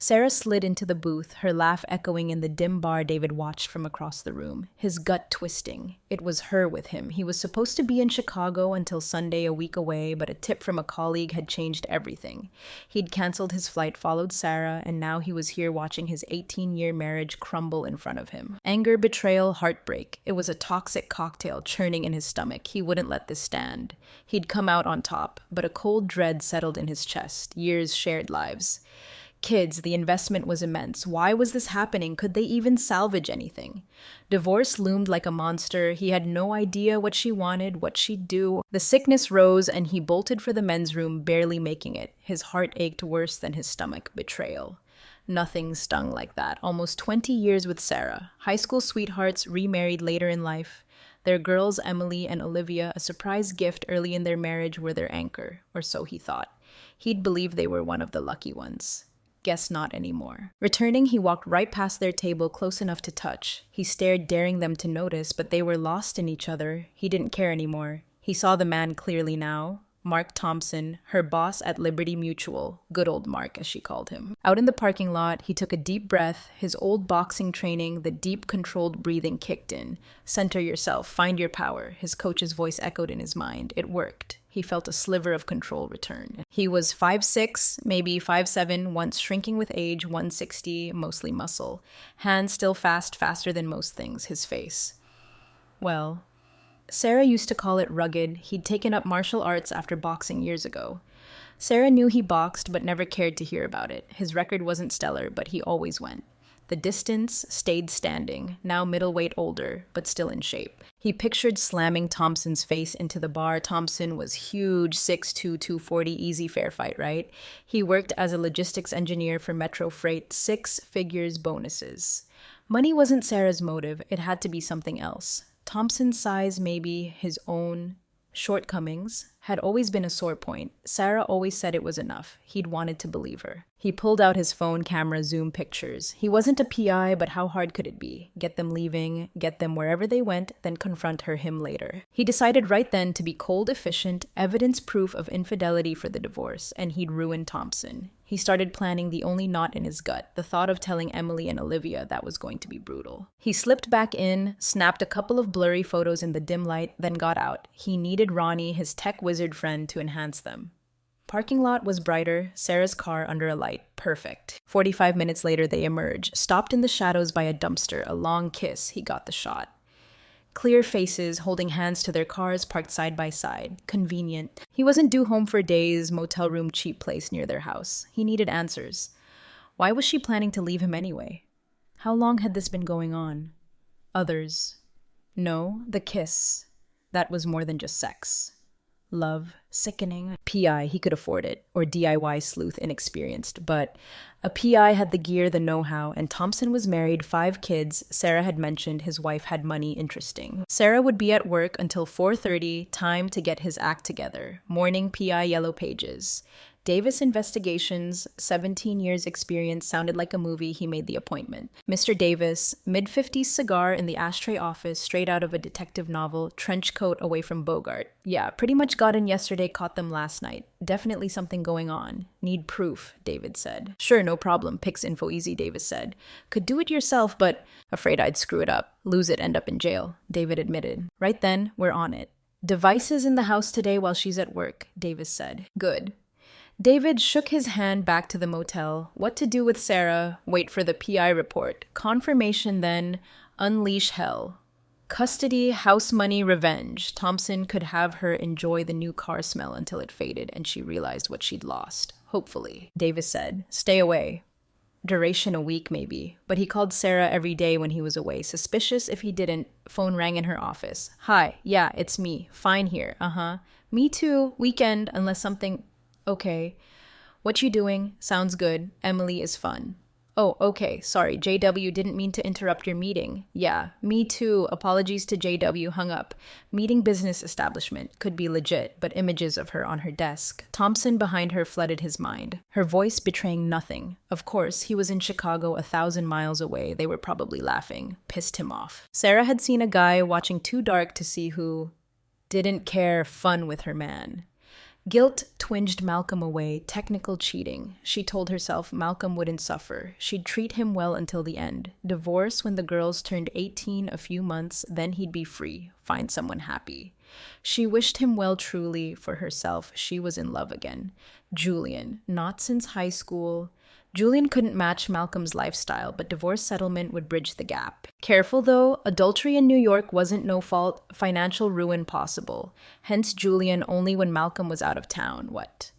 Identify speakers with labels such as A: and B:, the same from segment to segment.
A: Sarah slid into the booth, her laugh echoing in the dim bar David watched from across the room, his gut twisting. It was her with him. He was supposed to be in Chicago until Sunday, a week away, but a tip from a colleague had changed everything. He'd canceled his flight, followed Sarah, and now he was here watching his 18-year marriage crumble in front of him. Anger, betrayal, heartbreak. It was a toxic cocktail churning in his stomach. He wouldn't let this stand. He'd come out on top, but a cold dread settled in his chest. Years, shared lives. Kids, the investment was immense. Why was this happening? Could they even salvage anything? Divorce loomed like a monster. He had no idea what she wanted, what she'd do. The sickness rose, and he bolted for the men's room, barely making it. His heart ached worse than his stomach. Betrayal. Nothing stung like that. Almost 20 years with Sarah. High school sweethearts, remarried later in life. Their girls, Emily and Olivia, a surprise gift early in their marriage, were their anchor, or so he thought. He'd believed they were one of the lucky ones. Guess not anymore. Returning, he walked right past their table, close enough to touch. He stared, daring them to notice, but they were lost in each other. He didn't care anymore. He saw the man clearly now. Mark Thompson, her boss at Liberty Mutual. Good old Mark, as she called him. Out in the parking lot, he took a deep breath. His old boxing training, the deep, controlled breathing kicked in. Center yourself. Find your power. His coach's voice echoed in his mind. It worked. He felt a sliver of control return. He was 5'6", maybe 5'7", once shrinking with age, 160, mostly muscle. Hands still fast, faster than most things, his face. Well, Sarah used to call it rugged. He'd taken up martial arts after boxing years ago. Sarah knew he boxed, but never cared to hear about it. His record wasn't stellar, but he always went. The distance stayed standing, now middleweight older, but still in shape. He pictured slamming Thompson's face into the bar. Thompson was huge, 6'2", 240, easy fair fight, right? He worked as a logistics engineer for Metro Freight, 6 figures bonuses. Money wasn't Sarah's motive. It had to be something else. Thompson's size, maybe his own shortcomings, had always been a sore point. Sarah always said it was enough. He'd wanted to believe her. He pulled out his phone camera zoom pictures. He wasn't a PI, but how hard could it be? Get them leaving, get them wherever they went, then confront him later. He decided right then to be cold, efficient, evidence proof of infidelity for the divorce, and he'd ruin Thompson. He started planning the only knot in his gut, the thought of telling Emily and Olivia that was going to be brutal. He slipped back in, snapped a couple of blurry photos in the dim light, then got out. He needed Ronnie, his tech wizard friend, to enhance them. Parking lot was brighter, Sarah's car under a light. Perfect. 45 minutes later, they emerged, stopped in the shadows by a dumpster, a long kiss. He got the shot. Clear faces, holding hands to their cars parked side by side. Convenient. He wasn't due home for days, motel room, cheap place near their house. He needed answers. Why was she planning to leave him anyway? How long had this been going on? Others. No, the kiss. That was more than just sex. Love, sickening. PI, he could afford it, or DIY sleuth, inexperienced, but a PI had the gear, the know-how, and Thompson was married, 5 kids. Sarah had mentioned his wife had money. Interesting. Sarah would be at work until 4:30, time to get his act together. Morning PI yellow pages. Davis Investigations, 17 years experience, sounded like a movie. He made the appointment. Mr. Davis, mid-50s cigar in the ashtray office, straight out of a detective novel, trench coat away from Bogart. Yeah, pretty much got in yesterday, caught them last night. Definitely something going on. Need proof, David said. Sure, no problem. Pix info easy, Davis said. Could do it yourself, but afraid I'd screw it up. Lose it, end up in jail, David admitted. Right then, we're on it. Devices in the house today while she's at work, Davis said. Good. David shook his hand back to the motel. What to do with Sarah? Wait for the PI report. Confirmation then. Unleash hell. Custody, house money, revenge. Thompson could have her enjoy the new car smell until it faded and she realized what she'd lost. Hopefully. Davis said, stay away. Duration a week maybe. But he called Sarah every day when he was away. Suspicious if he didn't. Phone rang in her office. Hi, yeah, it's me. Fine here. Me too. Weekend, unless something... Okay. What you doing? Sounds good. Emily is fun. Oh, okay. Sorry. JW didn't mean to interrupt your meeting. Yeah, me too. Apologies to JW. Hung up. Meeting business establishment. Could be legit, but images of her on her desk. Thompson behind her flooded his mind. Her voice betraying nothing. Of course, he was in Chicago 1,000 miles away. They were probably laughing. Pissed him off. Sarah had seen a guy watching Too Dark to See Who didn't care fun with her man. Guilt twinged Malcolm away, technical cheating. She told herself Malcolm wouldn't suffer. She'd treat him well until the end. Divorce when the girls turned 18 a few months, then he'd be free, find someone happy. She wished him well truly. For herself, she was in love again. Julian, not since high school. Julian couldn't match Malcolm's lifestyle, but divorce settlement would bridge the gap. Careful though, adultery in New York wasn't no fault, financial ruin possible. Hence Julian only when Malcolm was out of town. What?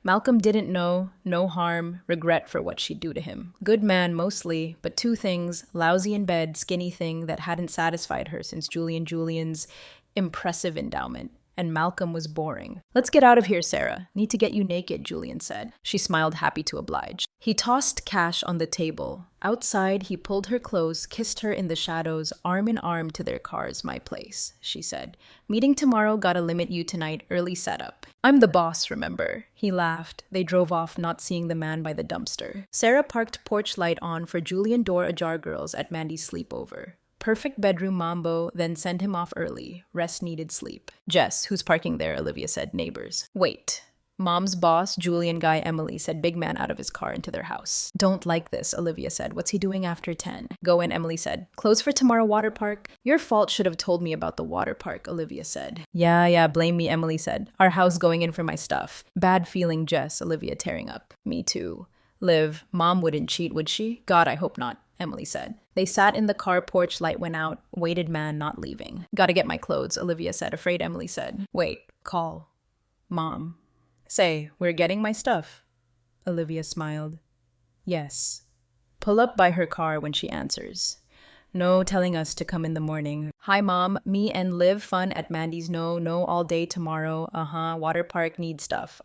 A: Malcolm didn't know, no harm, regret for what she'd do to him. Good man mostly, but two things, lousy in bed, skinny thing that hadn't satisfied her since Julian's impressive endowment. And Malcolm was boring. Let's get out of here, Sarah. Need to get you naked, Julian said. She smiled, happy to oblige. He tossed cash on the table. Outside, he pulled her close, kissed her in the shadows, arm in arm to their cars. My place, she said. Meeting tomorrow, gotta limit you tonight, early setup. I'm the boss, remember? He laughed. They drove off, not seeing the man by the dumpster. Sarah parked porch light on for Julian door ajar girls at Mandy's sleepover. Perfect bedroom mambo, then send him off early. Rest needed sleep. Jess, who's parking there, Olivia said, neighbors. Wait. Mom's boss, Julian guy Emily, said big man out of his car into their house. Don't like this, Olivia said. What's he doing after 10? Go in, Emily said. Close for tomorrow water park? Your fault, should have told me about the water park, Olivia said. Yeah, blame me, Emily said. Our house going in for my stuff. Bad feeling, Jess, Olivia tearing up. Me too. Liv, Mom wouldn't cheat, would she? God, I hope not, Emily said. They sat in the car, porch light went out, waited man not leaving. Gotta get my clothes, Olivia said, afraid Emily said. Wait, call. Mom. Say, we're getting my stuff. Olivia smiled. Yes. Pull up by her car when she answers. No telling us to come in the morning. Hi, Mom. Me and Liv fun at Mandy's. No, all day tomorrow. Water park need stuff.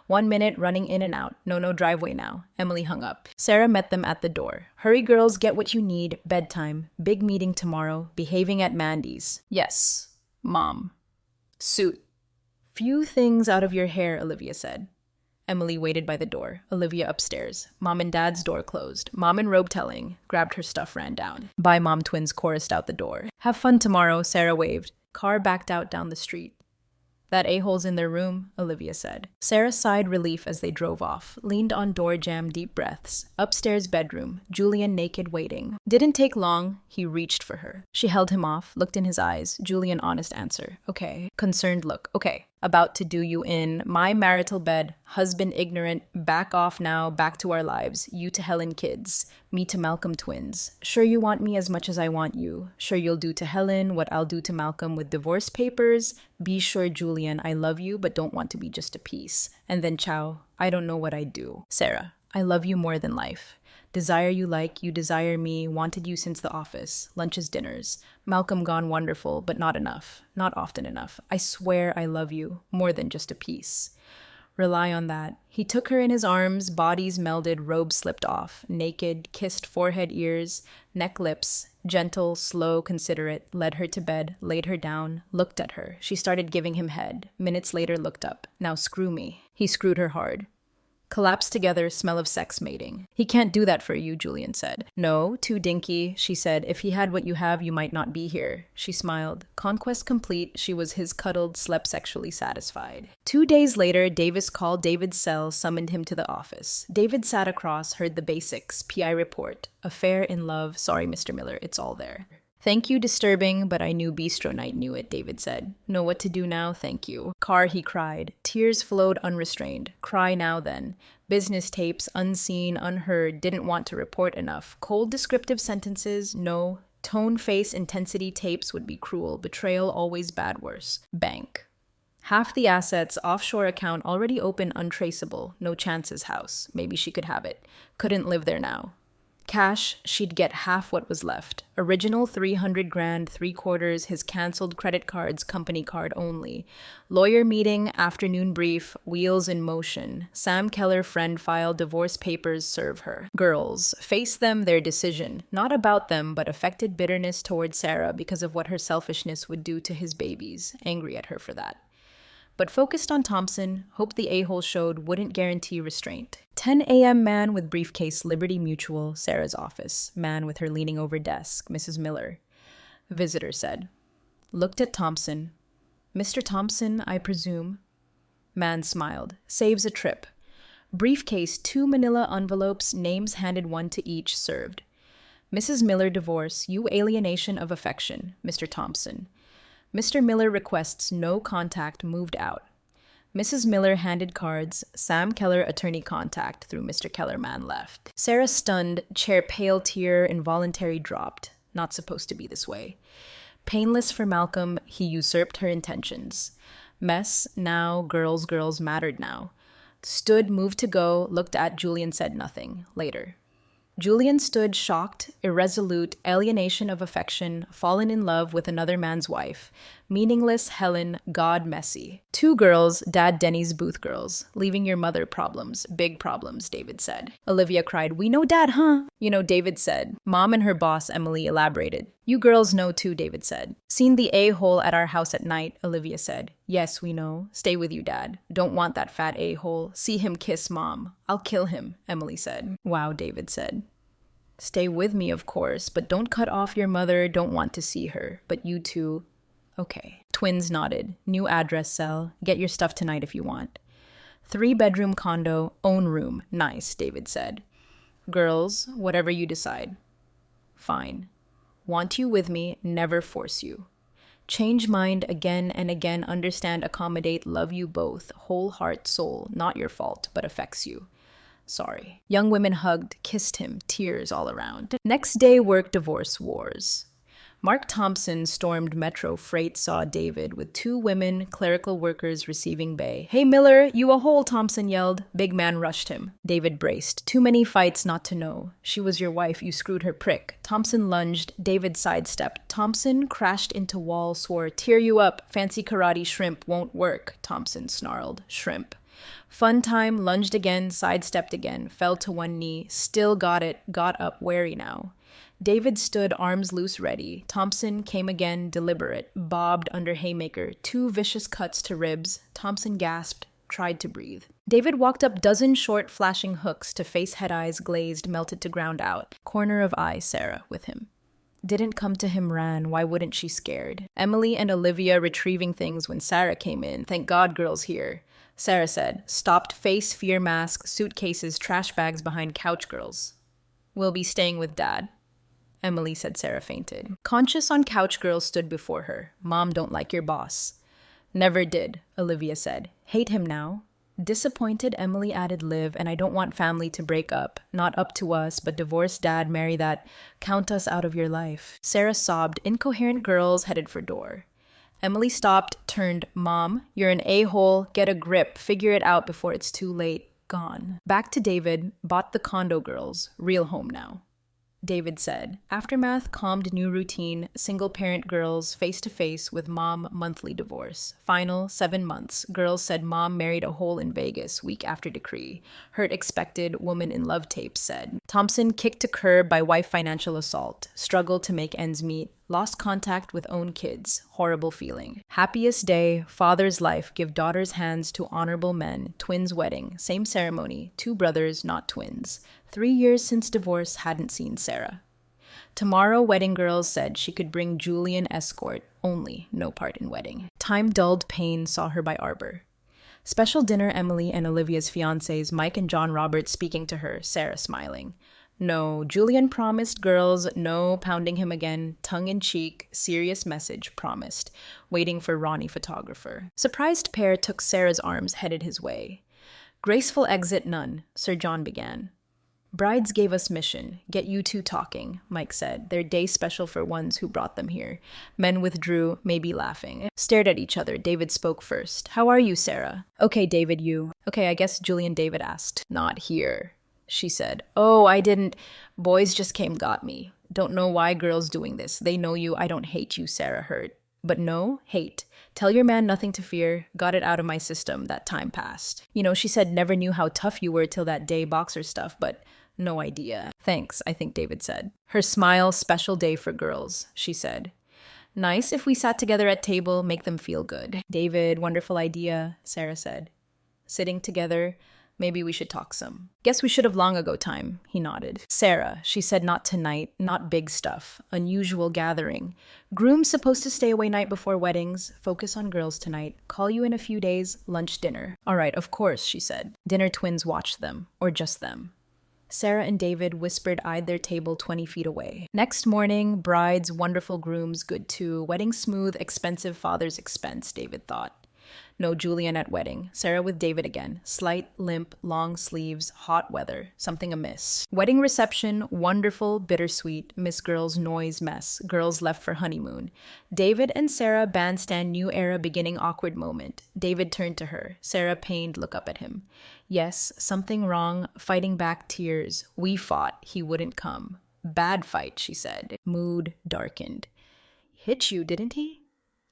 A: 1 minute running in and out. No driveway now. Emily hung up. Sarah met them at the door. Hurry, girls, get what you need. Bedtime. Big meeting tomorrow. Behaving at Mandy's. Yes. Mom. Suit. Few things out of your hair, Olivia said. Emily waited by the door. Olivia upstairs. Mom and Dad's door closed. Mom in robe telling. Grabbed her stuff, ran down. Bye, Mom, twins chorused out the door. Have fun tomorrow, Sarah waved. Car backed out down the street. That a-hole's in their room, Olivia said. Sarah sighed relief as they drove off, leaned on door jamb, deep breaths. Upstairs bedroom, Julian naked waiting. Didn't take long, he reached for her. She held him off, looked in his eyes. Julian honest answer. Okay. Concerned look. Okay. About to do you in my marital bed, husband ignorant, back off now, back to our lives, you to Helen kids, me to Malcolm twins. Sure you want me as much as I want you. Sure you'll do to Helen what I'll do to Malcolm with divorce papers. Be sure, Julian, I love you but don't want to be just a piece. And then ciao, I don't know what I'd do. Sarah, I love you more than life. Desire you like, you desire me, wanted you since the office, lunches, dinners. Malcolm gone wonderful, but not enough, not often enough. I swear I love you, more than just a piece. Rely on that. He took her in his arms, bodies melded, robe slipped off, naked, kissed forehead, ears, neck, lips, gentle, slow, considerate, led her to bed, laid her down, looked at her. She started giving him head. Minutes later looked up. Now screw me. He screwed her hard. Collapsed together, smell of sex mating. He can't do that for you, Julian said. No, too dinky, she said. If he had what you have, you might not be here. She smiled. Conquest complete, she was his cuddled, slept sexually satisfied. 2 days later, Davis called David's cell, summoned him to the office. David sat across, heard the basics, PI report. Affair in love, sorry, Mr. Miller, it's all there. Thank you, disturbing, but I knew bistro night knew it, David said. Know what to do now, thank you. Car, he cried. Tears flowed unrestrained. Cry now then. Business tapes, unseen, unheard, didn't want to report enough. Cold descriptive sentences, no. Tone, face, intensity tapes would be cruel. Betrayal, always bad worse. Bank. Half the assets, offshore account already open, untraceable. No chances house. Maybe she could have it. Couldn't live there now. Cash, she'd get half what was left. Original 300 grand, 3/4, his canceled credit cards, company card only. Lawyer meeting, afternoon brief, wheels in motion. Sam Keller friend file, divorce papers serve her. Girls, face them, their decision. Not about them, but affected bitterness toward Sarah because of what her selfishness would do to his babies. Angry at her for that. But focused on Thompson, hope the a-hole showed wouldn't guarantee restraint. 10 a.m. man with briefcase, Liberty Mutual, Sarah's office. Man with her leaning over desk, Mrs. Miller. Visitor said. Looked at Thompson. Mr. Thompson, I presume. Man smiled. Saves a trip. Briefcase, 2 manila envelopes, names handed one to each, served. Mrs. Miller divorce, you alienation of affection, Mr. Thompson. Mr. Miller requests no contact, moved out. Mrs. Miller handed cards. Sam Keller, attorney contact, through Mr. Keller. Man left. Sarah stunned, chair pale, tear involuntary dropped. Not supposed to be this way. Painless for Malcolm, he usurped her intentions. Mess, now, girls mattered now. Stood, moved to go, looked at Julian, said nothing. Later. Julian stood shocked, irresolute, alienation of affection, fallen in love with another man's wife. Meaningless Helen, God messy. 2 girls, Dad Denny's Booth girls. Leaving your mother problems. Big problems, David said. Olivia cried, we know Dad, huh? You know, David said. Mom and her boss, Emily, elaborated. You girls know too, David said. Seen the a-hole at our house at night, Olivia said. Yes, we know. Stay with you, Dad. Don't want that fat a-hole. See him kiss Mom. I'll kill him, Emily said. Wow, David said. Stay with me, of course, but don't cut off your mother, don't want to see her. But you two, okay. Twins nodded. New address cell. Get your stuff tonight if you want. 3-bedroom condo, own room. Nice, David said. Girls, whatever you decide. Fine. Want you with me, never force you. Change mind again and again, understand, accommodate, love you both, whole heart, soul, not your fault, but affects you. Sorry. Young women hugged, kissed him, tears all around. Next day, work, divorce, wars. Mark Thompson stormed Metro Freight, saw David with 2 women, clerical workers receiving bay. Hey Miller, you a hole, Thompson yelled. Big man rushed him. David braced. Too many fights not to know. She was your wife, you screwed her prick. Thompson lunged. David sidestepped. Thompson crashed into wall, swore, tear you up. Fancy karate shrimp won't work. Thompson snarled. Shrimp. Fun time, lunged again, sidestepped again, fell to one knee, still got it, got up, wary now. David stood, arms loose, ready. Thompson came again, deliberate, bobbed under haymaker, 2 vicious cuts to ribs. Thompson gasped, tried to breathe. David walked up, dozen short, flashing hooks to face, head, eyes glazed, melted to ground out. Corner of eye, Sarah, with him. Didn't come to him, ran. Why wouldn't she, scared? Emily and Olivia retrieving things when Sarah came in. Thank God girls here. Sarah said, stopped, face, fear mask, suitcases, trash bags behind couch, girls. We'll be staying with Dad. Emily said. Sarah fainted. Conscious on couch, girls stood before her. Mom don't like your boss. Never did, Olivia said. Hate him now. Disappointed, Emily added, live, and I don't want family to break up. Not up to us, but divorce Dad, marry that. Count us out of your life. Sarah sobbed. Incoherent girls headed for door. Emily stopped, turned. Mom, you're an a-hole. Get a grip. Figure it out before it's too late. Gone. Back to David. Bought the condo, girls. Real home now. David said. Aftermath, calmed new routine, single-parent girls face-to-face with mom, monthly divorce. Final, 7 months. Girls said mom married a hole in Vegas, week after decree. Hurt expected, woman in love tapes said. Thompson kicked to curb by wife financial assault. Struggled to make ends meet. Lost contact with own kids. Horrible feeling. Happiest day, father's life, give daughter's hands to honorable men. Twins wedding, same ceremony. 2 brothers, not twins. 3 years since divorce, hadn't seen Sarah. Tomorrow, wedding girls said she could bring Julian escort, only no part in wedding. Time dulled pain, saw her by arbor. Special dinner, Emily and Olivia's fiancés, Mike and John Roberts speaking to her, Sarah smiling. No, Julian promised, girls, no pounding him again, tongue-in-cheek, serious message, promised, waiting for Ronnie photographer. Surprised pair took Sarah's arms, headed his way. Graceful exit, none, Sir John began. Brides gave us mission. Get you 2 talking, Mike said. Their day special for ones who brought them here. Men withdrew, maybe laughing. Stared at each other. David spoke first. How are you, Sarah? Okay, David, you. Okay, I guess Julian. David asked. Not here, she said. Oh, I didn't. Boys just came, got me. Don't know why girls doing this. They know you. I don't hate you, Sarah heard. But no, hate. Tell your man nothing to fear. Got it out of my system. That time passed. You know, she said never knew how tough you were till that day boxer stuff, but no idea. Thanks, I think David said. Her smile, special day for girls, she said. Nice if we sat together at table, make them feel good. David, wonderful idea, Sarah said. Sitting together, Maybe we should talk some. Guess we should have long ago time, he nodded. Sarah, she said not tonight, not big stuff. Unusual gathering. Groom's supposed to stay away night before weddings. Focus on girls tonight. Call you in a few days, lunch, dinner. All right, of course, she said. Dinner twins watched them, or just them. Sarah and David whispered-eyed their table 20 feet away. Next morning, brides, wonderful grooms, good too. Wedding smooth, expensive father's expense, David thought. No Julian at wedding. Sarah with David again. Slight, limp, long sleeves, hot weather. Something amiss. Wedding reception, wonderful, bittersweet. Miss Girls noise mess. Girls left for honeymoon. David and Sarah bandstand new era beginning awkward moment. David turned to her. Sarah pained look up at him. Yes, something wrong. Fighting back tears. We fought. He wouldn't come. Bad fight, she said. Mood darkened. Hit you, didn't he?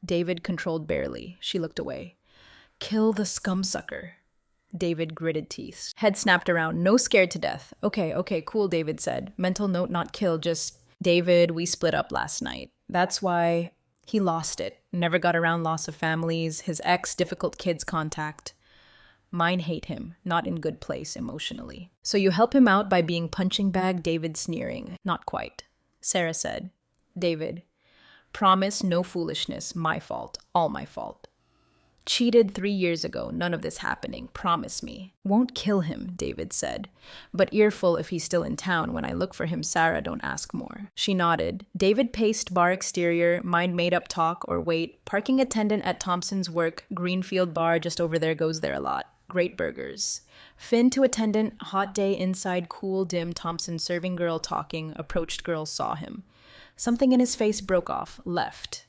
A: David controlled barely. She looked away. Kill the scumsucker. David gritted teeth. Head snapped around. No scared to death. Okay, cool, David said. Mental note, not kill, just... David, we split up last night. That's why he lost it. Never got around loss of families. His ex, difficult kids contact. Mine hate him. Not in good place emotionally. So you help him out by being punching bag? David sneering. Not quite. Sarah said. David, promise no foolishness. My fault. All my fault. Cheated 3 years ago, none of this happening, promise me. Won't kill him, David said. But earful if he's still in town. When I look for him, Sarah, don't ask more. She nodded. David paced bar exterior, mind made up talk or wait. Parking attendant at Thompson's work, Greenfield bar just over there goes there a lot. Great burgers. Finn to attendant, hot day inside, cool, dim, Thompson serving girl talking, approached girl saw him. Something in his face broke off, left.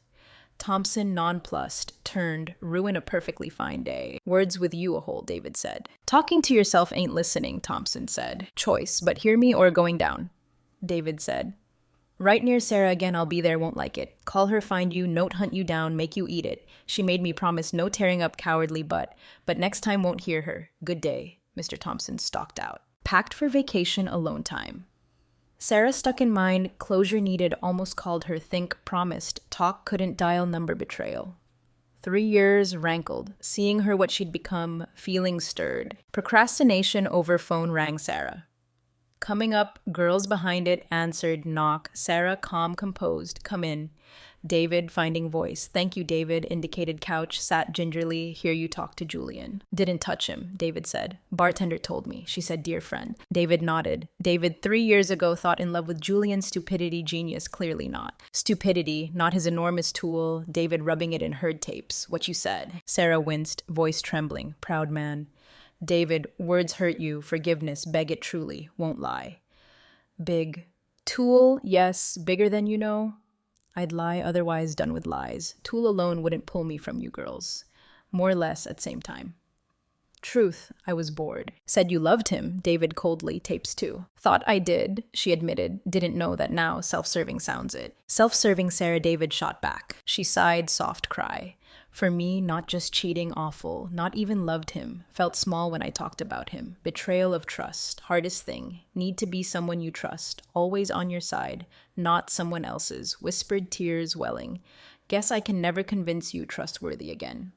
A: Thompson, nonplussed, turned, ruin a perfectly fine day. Words with you a hole, David said. Talking to yourself ain't listening, Thompson said. Choice, but hear me or going down. David said. Right near Sarah again, I'll be there, won't like it. Call her, find you, note hunt you down, make you eat it. She made me promise no tearing up cowardly butt, but next time won't hear her. Good day. Mr. Thompson stalked out. Packed for vacation alone time. Sarah stuck in mind, closure needed, almost called her think, promised, talk couldn't dial number betrayal. 3 years rankled, seeing her what she'd become, feelings stirred. Procrastination over phone rang Sarah. Coming up, girls behind it answered, knock. Sarah, calm, composed, come in. David, finding voice. Thank you, David, indicated couch, sat gingerly, hear you talk to Julian. Didn't touch him, David said. Bartender told me, she said, dear friend. David nodded. David, 3 years ago, thought in love with Julian, stupidity, genius, clearly not. Stupidity, not his enormous tool, David rubbing it in heard tapes. What you said. Sarah winced, voice trembling, proud man. David, words hurt you, forgiveness, beg it truly, won't lie. Big. Tool, yes, bigger than you know. I'd lie, otherwise done with lies. Tool alone wouldn't pull me from you girls. More or less at same time. Truth, I was bored. Said you loved him, David coldly, tapes too. Thought I did, she admitted. Didn't know that now self-serving sounds it. Self-serving Sarah, David shot back. She sighed, soft cry. For me, not just cheating, awful. Not even loved him. Felt small when I talked about him. Betrayal of trust. Hardest thing. Need to be someone you trust. Always on your side. Not someone else's. Whispered tears welling. Guess I can never convince you trustworthy again.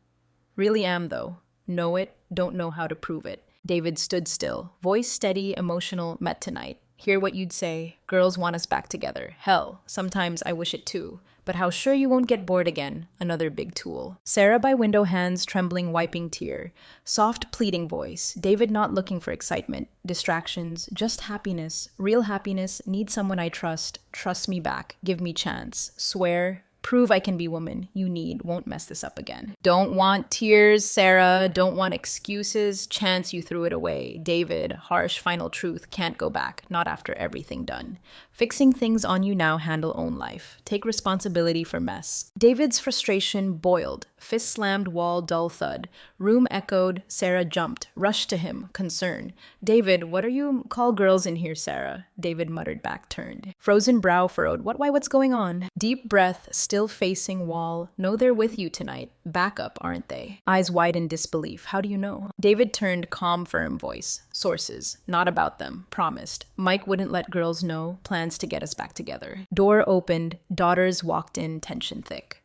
A: Really am, though. Know it. Don't know how to prove it. David stood still. Voice steady, emotional, met tonight. Hear what you'd say. Girls want us back together. Hell, sometimes I wish it too. But how sure you won't get bored again. Another big tool. Sarah by window, hands trembling, wiping tear. Soft, pleading voice. David not looking for excitement, distractions, just happiness. Real happiness. Need someone I trust. Trust me back. Give me chance. Swear. Prove I can be woman. You need. Won't mess this up again. Don't want tears, Sarah. Don't want excuses. Chance you threw it away. David, harsh final truth. Can't go back. Not after everything done. Fixing things on you now, handle own life. Take responsibility for mess. David's frustration boiled. Fist slammed wall, dull thud. Room echoed. Sarah jumped. Rushed to him. Concern. David, what are you? Call girls in here, Sarah. David muttered back, turned. Frozen brow furrowed. What's going on? Deep breath, still facing wall. Know they're with you tonight. Backup, aren't they? Eyes wide in disbelief. How do you know? David turned, calm, firm voice. Sources. Not about them. Promised. Mike wouldn't let girls know. Plans to get us back together. Door opened. Daughters walked in, tension thick.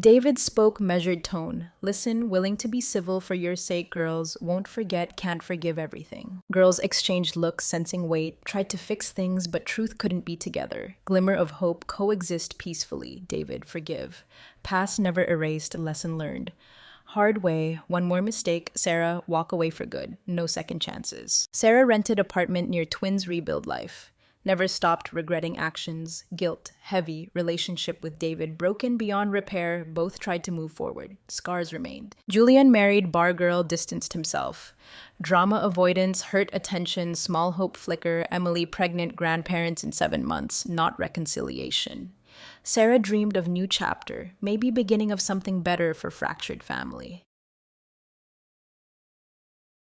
A: David spoke measured tone. Listen, willing to be civil for your sake, girls. Won't forget, can't forgive everything. Girls exchanged looks, sensing weight, tried to fix things, but truth couldn't be together. Glimmer of hope, coexist peacefully. David, forgive. Past never erased, lesson learned. Hard way, one more mistake, Sarah, walk away for good. No second chances. Sarah rented apartment near twins rebuild life. Never stopped regretting actions, guilt, heavy, relationship with David broken beyond repair, both tried to move forward. Scars remained. Julian married bar girl, distanced himself. Drama avoidance, hurt attention, small hope flicker, Emily pregnant, grandparents in 7 months, not reconciliation. Sarah dreamed of new chapter, maybe beginning of something better for fractured family.